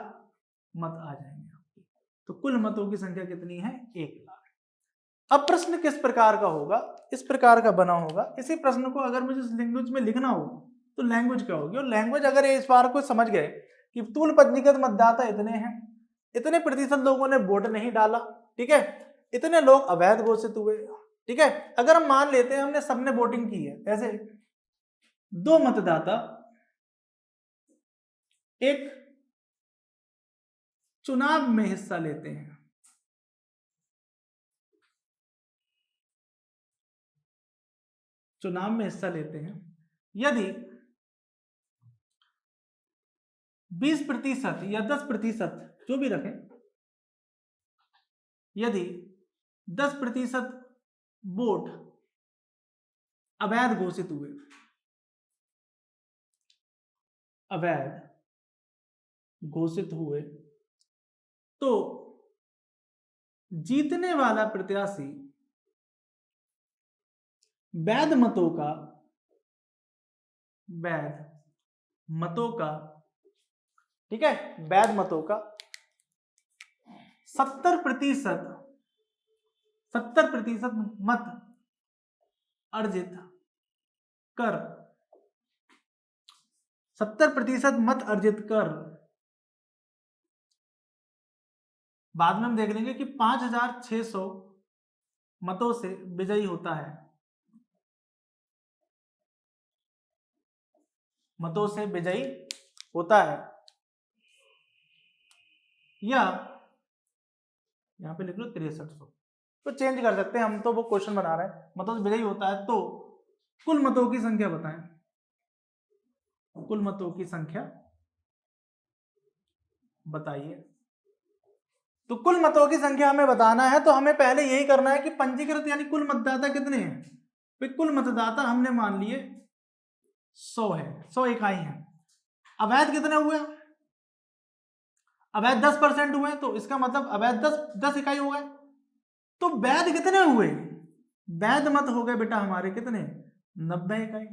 मत आ जाएंगे आपके। तो कुल मतों की संख्या कितनी है? 1 लाख। अब प्रश्न किस प्रकार का होगा? इस प्रकार का बना होगा। इसी प्रश्न को अगर मुझे लैंग्वेज में लिखना हो तो लैंग्वेज क्या होगी? और लैंग्वेज अगर इस बार को समझ गए कि तुल पंजीकृत मतदाता इतने हैं, इतने प्रतिशत लोगों ने वोट नहीं डाला, ठीक है, इतने लोग अवैध घोषित हुए, ठीक है। अगर हम मान लेते हैं हमने सबने वोटिंग की है, ऐसे 2 मतदाता एक चुनाव में हिस्सा लेते हैं, चुनाव में हिस्सा लेते हैं, यदि 20% या 10% जो भी रखें, यदि 10% वोट अवैध घोषित हुए, अवैध घोषित हुए, तो जीतने वाला प्रत्याशी वैध मतों का, ठीक है, वैध मतों का 70% मत अर्जित कर, 70% मत अर्जित कर, बाद में हम देख लेंगे कि 5600 मतों से विजयी होता है, मतों से विजयी होता है, या यहां पे लिख लो 6300, तो चेंज कर सकते हैं हम, तो वो क्वेश्चन बना रहे हैं, मतों से विजयी होता है। तो कुल मतों की संख्या बताएं, कुल मतों की संख्या बताइए। तो कुल मतों की संख्या हमें बताना है, तो हमें पहले यही करना है कि पंजीकृत यानी कुल मतदाता कितने हैं। तो कुल मतदाता हमने मान लिए 100 है, 100 इकाई है। अवैध कितने हुए? अवैध 10% हुए, तो इसका मतलब अवैध 10 इकाई हो गए। तो वैध कितने हुए? वैध मत हो गए बेटा हमारे कितने? 90 इकाई।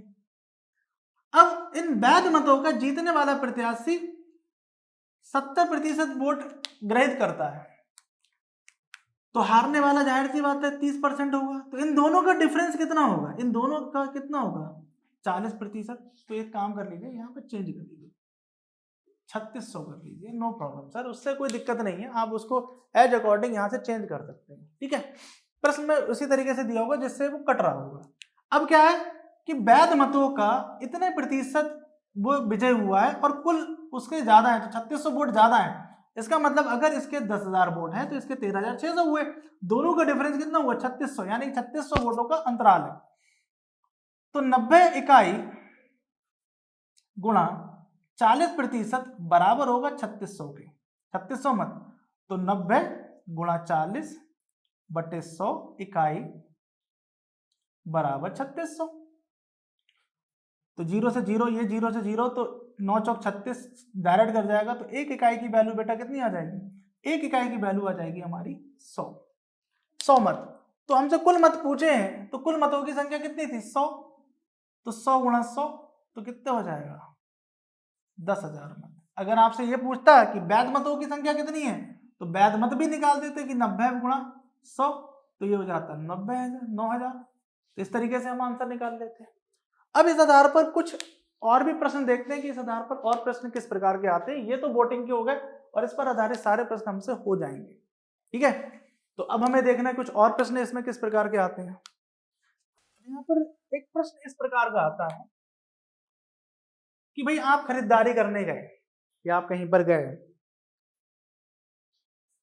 अब इन वैध मतों का जीतने वाला प्रत्याशी 70% वोट ग्रहित करता है, तो हारने वाला जाहिर सी बात है 30% होगा। तो इन दोनों का डिफरेंस कितना होगा? इन दोनों का कितना होगा? 40%। तो एक काम कर लीजिए, यहाँ पे चेंज कर लीजिए, 3600 कर लीजिए, नो प्रॉब्लम सर, उससे कोई दिक्कत नहीं है, आप उसको एज अकॉर्डिंग यहाँ से चेंज कर सकते हैं, ठीक है। प्रश्न में उसी तरीके से दिया होगा जिससे वो कट रहा होगा। अब क्या है कि वैध मतों का इतने प्रतिशत वो विजय हुआ है और कुल उसके ज्यादा है, तो 3600 वोट ज्यादा है। इसका मतलब अगर इसके 10,000 वोट है तो इसके 13,600 हुए, दोनों का डिफरेंस कितना हुआ? 3600, यानी 3600 वोटों का अंतराल है। तो 90 इकाई गुणा 40% बराबर होगा 3600 के, 3600 मत, तो 90 गुणा 40/100 इकाई बराबर 3600। तो 0 से 0, ये 0 से 0, तो 9 चौक 36 डायरेक्ट कर जाएगा, तो एक इकाई की वैल्यू बेटा कितनी आ जाएगी? एक इकाई की वैल्यू आ जाएगी हमारी 100 मत। तो हमसे कुल मत पूछे हैं, तो कुल मतों की संख्या कितनी थी? 100। तो 100 गुणा 100 तो कितना हो जाएगा? 10,000 मत। अगर आपसे ये पूछता है कि वैध मतों की संख्या कितनी है, तो वैध मत भी निकाल देते कि 90 गुणा 100, तो ये हो जाता 90,000, 9,000। तो इस तरीके से हम आंसर निकाल लेते हैं। अब इस आधार पर कुछ और भी प्रश्न देखते हैं कि इस आधार पर और प्रश्न किस प्रकार के आते हैं। ये तो वोटिंग के हो गए और इस पर आधारित सारे प्रश्न हमसे हो जाएंगे, ठीक है। तो अब हमें देखना है कुछ और प्रश्न इसमें किस प्रकार के आते हैं। यहाँ पर एक प्रश्न इस प्रकार का आता है कि भाई आप खरीदारी करने गए, या आप कहीं पर गए,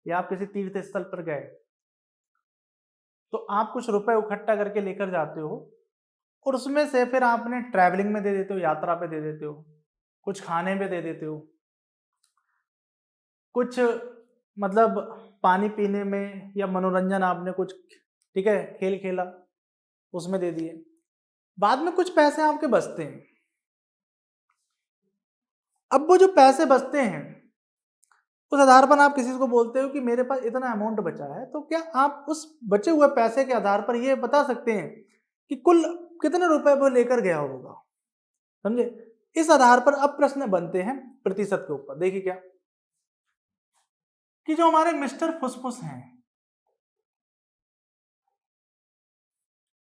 या आप किसी तीर्थ स्थल पर गए, तो आप कुछ रुपए इकट्ठा करके लेकर जाते हो और उसमें से फिर आपने ट्रैवलिंग में दे देते हो, यात्रा पे दे देते हो, कुछ खाने पे दे देते हो, कुछ मतलब पानी पीने में या मनोरंजन आपने कुछ, ठीक है, खेल खेला उसमें दे दिए। बाद में कुछ पैसे आपके बचते हैं। अब वो जो पैसे बचते हैं उस आधार पर आप किसी को बोलते हो कि मेरे पास इतना अमाउंट बचा है, तो क्या आप उस बचे हुए पैसे के आधार पर ये बता सकते हैं कि कुल कितने रुपए वो लेकर गया होगा? समझे? इस आधार पर अब प्रश्न बनते हैं प्रतिशत के ऊपर। देखिए क्या कि जो हमारे मिस्टर फुसफुस हैं,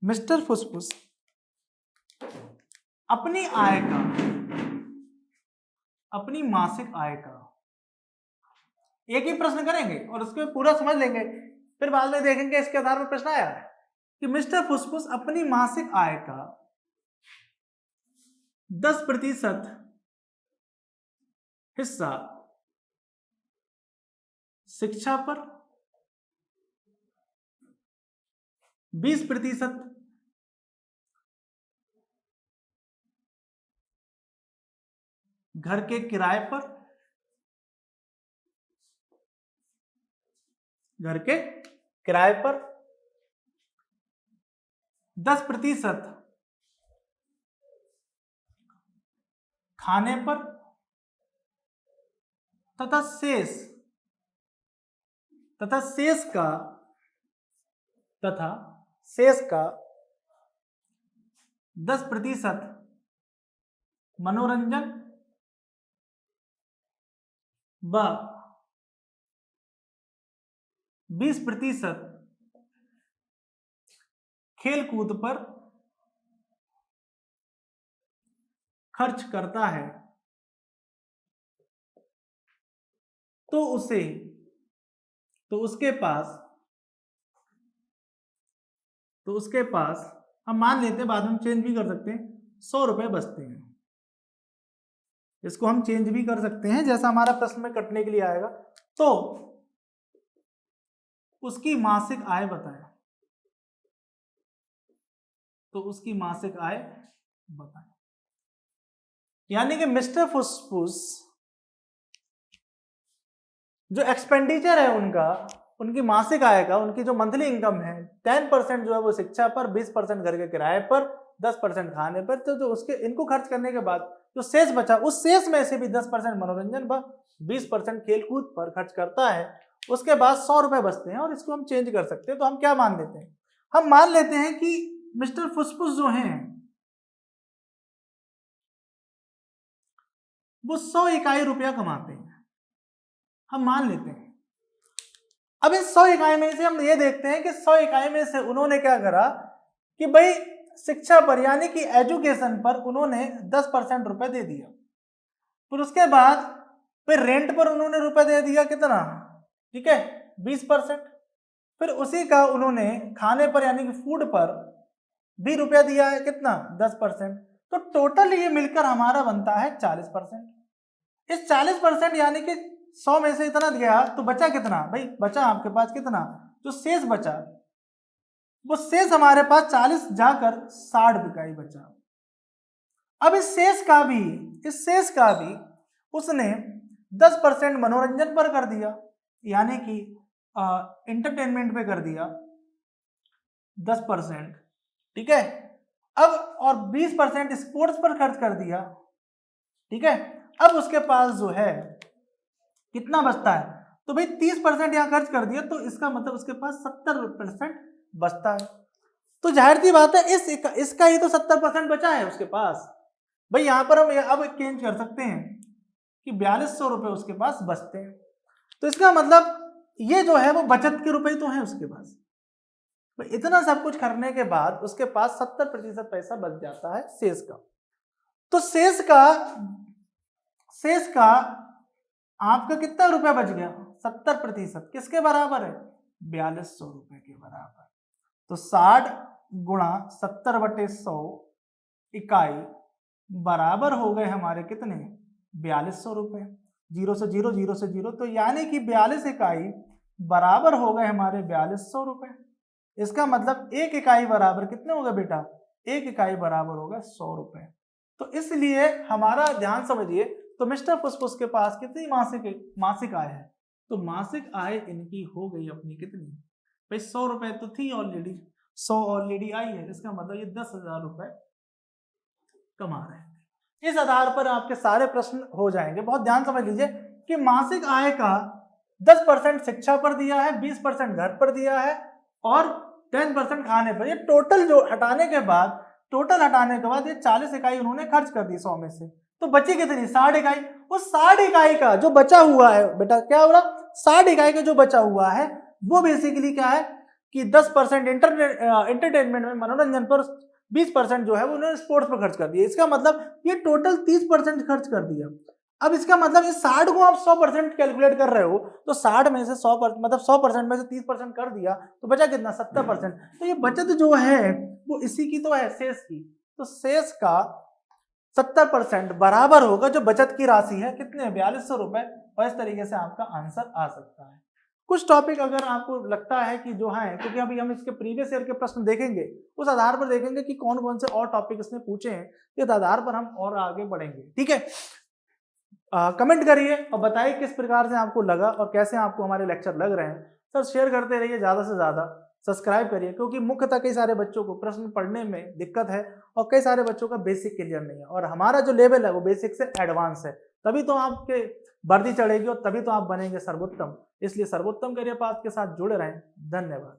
मिस्टर फुसफुस अपनी आय का, अपनी मासिक आय का एक ही प्रश्न करेंगे और उसको पूरा समझ लेंगे, फिर बाद में देखेंगे इसके आधार पर प्रश्न आया है कि मिस्टर फुसफुस अपनी मासिक आय का 10% हिस्सा शिक्षा पर, 20% घर के किराए पर, घर के किराए पर 10% खाने पर तथा शेष का 10% मनोरंजन व 20% खेल कूद पर खर्च करता है, तो उसके पास हम मान लेते हैं, बाद में चेंज भी कर सकते हैं, 100 रुपए बचते हैं। इसको हम चेंज भी कर सकते हैं जैसा हमारा प्रश्न में कटने के लिए आएगा। तो उसकी मासिक आय बताएं, तो उसकी मासिक आय बताएं। यानी कि मिस्टर फुसफुस जो एक्सपेंडिचर है उनका, उनकी मासिक आय का, उनकी जो मंथली इनकम है 10% जो है वो शिक्षा पर, 20% घर के किराए पर, 10% खाने पर, तो जो उसके इनको खर्च करने के बाद जो शेष बचा, उस शेष में से भी 10% मनोरंजन पर, 20% खेलकूद पर खर्च करता है, उसके बाद 100 रुपए बचते हैं। और इसको हम चेंज कर सकते हैं। तो हम क्या मान लेते हैं? हम मान लेते हैं कि मिस्टर फुसफुस जो हैं वो 100 इकाई रुपया कमाते हैं, हम मान लेते हैं। अब इस 100 इकाई में से हम ये देखते हैं कि 100 इकाई में से उन्होंने क्या करा कि भाई शिक्षा पर यानी कि एजुकेशन पर उन्होंने 10% रुपए दे दिया। फिर उसके बाद फिर रेंट पर उन्होंने रुपए दे दिया कितना, ठीक है, 20%। फिर उसी का उन्होंने खाने पर यानी कि फूड पर भी रुपया दिया है, कितना, 10%। तो टोटल ये मिलकर हमारा बनता है 40%। इस 40% यानी कि 100 में से इतना गया तो बचा कितना भाई, बचा आपके पास कितना, जो शेष बचा वो शेष हमारे पास 40 जाकर 60 इकाई बचा। अब इस शेष का भी उसने 10% मनोरंजन पर कर दिया, यानी कि एंटरटेनमेंट पे कर दिया 10%, ठीक है। अब और 20% स्पोर्ट्स पर खर्च कर दिया, ठीक है। अब उसके पास जो है कितना बचता है, तो भाई 30% यहां खर्च कर दिया, तो इसका मतलब उसके पास 70% बचता है। तो जाहिर सी बात है इसका ही तो 70% बचा है उसके पास। भाई यहां पर हम अब चेंज कर सकते हैं कि 4200 रुपए उसके पास बचते हैं। तो इसका मतलब ये जो है वो बचत के रुपए तो है उसके पास। तो इतना सब कुछ करने के बाद उसके पास 70% पैसा बच जाता है शेष का। तो शेष का आपका कितना रुपया बच गया, 70%, किसके बराबर है, 4200 रुपए के बराबर। तो 60 गुणा 70/100 इकाई बराबर हो गए हमारे कितने, 4200 रुपए। 0 से 0, 0 से 0, तो यानी कि 42 इकाई बराबर हो गए हमारे 4200 रुपए। इसका मतलब एक इकाई बराबर कितने हो गए बेटा, एक इकाई बराबर होगा 100 रुपए। तो इसलिए हमारा ध्यान समझिए, तो मिस्टर फुसफुस के पास कितनी मासिक आय है, तो मासिक आय इनकी हो गई अपनी कितनी भाई, 100 रुपए तो थी ऑलरेडी, 100 ऑलरेडी आई है, इसका मतलब ये 10,000 रुपए कमा रहे हैं। इस आधार पर आपके सारे प्रश्न हो जाएंगे। बहुत ध्यान समझ लीजिए, कि मासिक आय का 10% शिक्षा पर दिया है, 20% घर पर दिया है और 10% खाने पर। ये टोटल जो हटाने के बाद ये 40 इकाई उन्होंने खर्च कर दी 100 में से, तो बची कितनी? 60 इकाई। उस 60 इकाई का जो बचा हुआ है बेटा, क्या हो रहा, 60 इकाई का जो बचा हुआ है वो बेसिकली क्या है कि 10% एंटरटेनमेंट में, मनोरंजन पर, 20% जो है वो उन्होंने स्पोर्ट्स पर खर्च कर दिया। इसका मतलब ये टोटल 30% खर्च कर दिया। अब इसका मतलब इस 60 को आप 100% कैलकुलेट कर रहे हो, तो 60 में से 100% मतलब 100% में से 30% कर दिया तो बचा कितना? 70%। तो ये बचत जो है वो इसी की तो है, शेष की। तो शेष का 70% बराबर होगा जो बचत की राशि है, कितने? 4200 रुपए। और इस तरीके से आपका आंसर आ सकता है। कुछ टॉपिक अगर आपको लगता है कि जो है, क्योंकि अभी हम इसके प्रीवियस ईयर के प्रश्न देखेंगे, उस आधार पर देखेंगे कि कौन कौन से और टॉपिक इसने पूछे हैं, इस आधार पर हम और आगे बढ़ेंगे। ठीक है, कमेंट करिए और बताइए किस प्रकार से आपको लगा और कैसे आपको हमारे लेक्चर लग रहे हैं। सर शेयर करते रहिए ज़्यादा से ज़्यादा, सब्सक्राइब करिए, क्योंकि मुख्यतः कई सारे बच्चों को प्रश्न पढ़ने में दिक्कत है और कई सारे बच्चों का बेसिक क्लियर नहीं है, और हमारा जो लेवल है वो बेसिक से एडवांस है। तभी तो आपके वर्दी चढ़ेगी और तभी तो आप बनेंगे सर्वोत्तम। इसलिए सर्वोत्तम करियर पाथ के साथ जुड़े रहें। धन्यवाद।